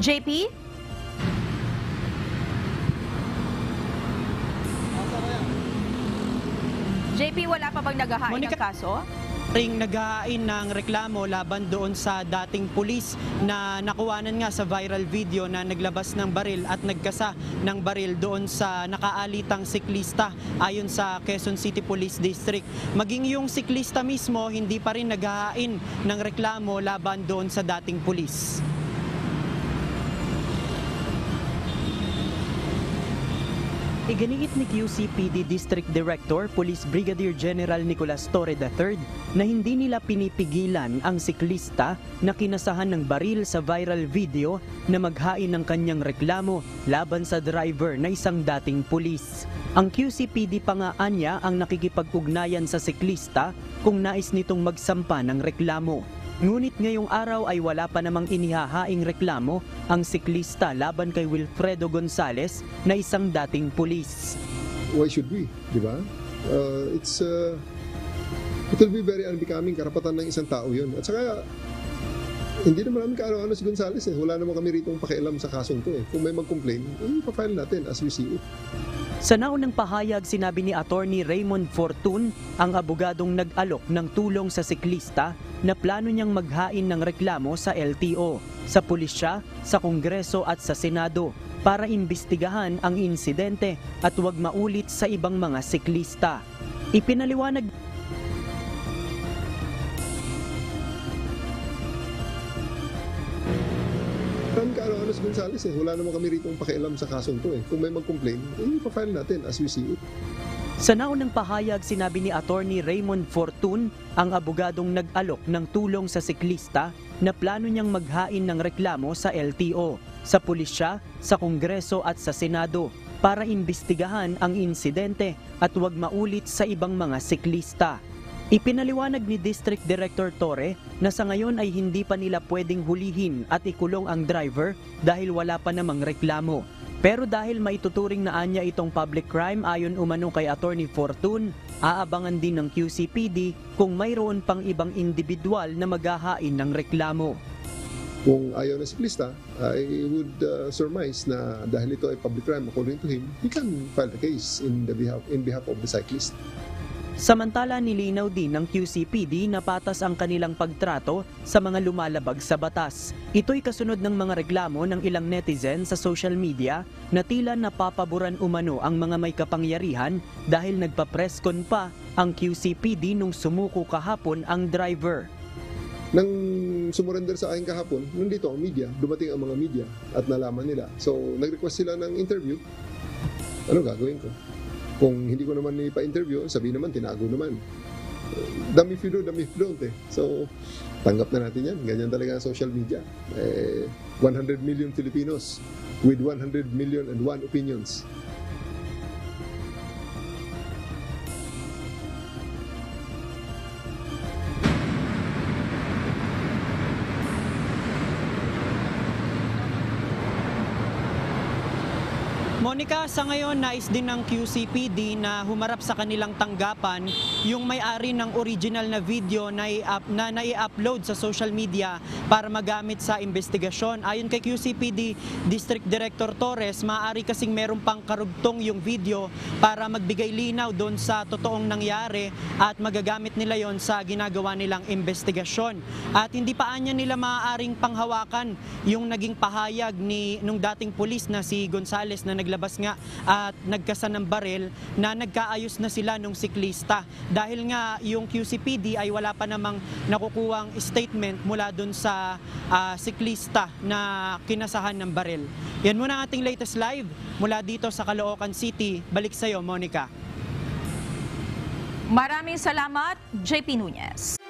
JP? JP, wala pa bang naghahain ng kaso? Naghahain ng reklamo laban doon sa dating pulis na nakuwanan nga sa viral video na naglabas ng baril at nagkasa ng baril doon sa nakaalitang siklista ayon sa Quezon City Police District. Maging yung siklista mismo hindi pa rin naghahain ng reklamo laban doon sa dating pulis. Iginiit ni QCPD District Director Police Brigadier General Nicolas Torre III na hindi nila pinipigilan ang siklista na kinasahan ng baril sa viral video na maghain ng kanyang reklamo laban sa driver na isang dating pulis. Ang QCPD pa nga anya ang nakikipag-ugnayan sa siklista kung nais nitong magsampa ng reklamo. Ngunit ngayong araw ay wala pa namang inihahaing reklamo ang siklista laban kay Wilfredo Gonzales na isang dating pulis. Why should we? Di ba? It will be very unbecoming, karapatan ng isang tao yun. At saka, hindi naman namin kaano-ano si Gonzales eh. Wala naman kami ritong pakialam sa kasong to eh. Kung may mag-complain, ipafile natin as we see it. Sa naunang pahayag, sinabi ni Attorney Raymond Fortun, ang abogadong nag-alok ng tulong sa siklista na plano niyang maghain ng reklamo sa LTO, sa pulisya, sa Kongreso at sa Senado para imbestigahan ang insidente at huwag maulit sa ibang mga siklista. Ipinaliwanag Maraming kaano-ano si Gonzales eh. Wala naman kami ritong pakialam sa kasong to eh. Kung may mag-complain, ipafile natin as we see it. Sa naunang pahayag, sinabi ni Attorney Raymond Fortun, ang abogadong nag-alok ng tulong sa siklista na plano niyang maghain ng reklamo sa LTO, sa pulisya, sa Kongreso at sa Senado para imbestigahan ang insidente at huwag maulit sa ibang mga siklista. Ipinaliwanag ni District Director Torre na sa ngayon ay hindi pa nila pwedeng hulihin at ikulong ang driver dahil wala pa namang reklamo. Pero dahil maituturing na anya itong public crime ayon umano kay Attorney Fortun, aabangan din ng QCPD kung mayroon pang ibang individual na maghahain ng reklamo. Kung ayaw na siklista, I would surmise na dahil ito ay public crime according to him, he can file a case in behalf of the cyclist. Samantala, nilinaw din ng QCPD na patas ang kanilang pagtrato sa mga lumalabag sa batas. Ito'y kasunod ng mga reklamo ng ilang netizen sa social media na tila napapaboran umano ang mga may kapangyarihan dahil nagpa-presscon pa ang QCPD nung sumuko kahapon ang driver. Nang sumurrender sa akin kahapon, nandito ang media, dumating ang mga media at nalaman nila. So, nag-request sila ng interview. Ano gagawin ko? Kung hindi ko naman ipa-interview, sabihin naman, tinago naman. Damn if you do, damn if you don't eh. So, tanggap na natin yan. Ganyan talaga ang social media. 100 million Filipinos with 100 million and one opinions. Monica, sa ngayon nais din ng QCPD na humarap sa kanilang tanggapan yung may-ari ng original na video na nai-upload sa social media para magamit sa investigasyon. Ayon kay QCPD District Director Torres, maaari kasing meron pang karugtong yung video para magbigay linaw doon sa totoong nangyari at magagamit nila yon sa ginagawa nilang investigasyon. At hindi pa anya nila maaaring panghawakan yung naging pahayag nung dating pulis na si Gonzales na naglabas nga at nagkasa ng baril na nagkaayos na sila nung siklista. Dahil nga yung QCPD ay wala pa namang nakukuhang statement mula dun sa siklista na kinasahan ng baril. Yan muna ang ating latest live mula dito sa Caloocan City. Balik sa'yo, Monica. Maraming salamat, JP Nunez.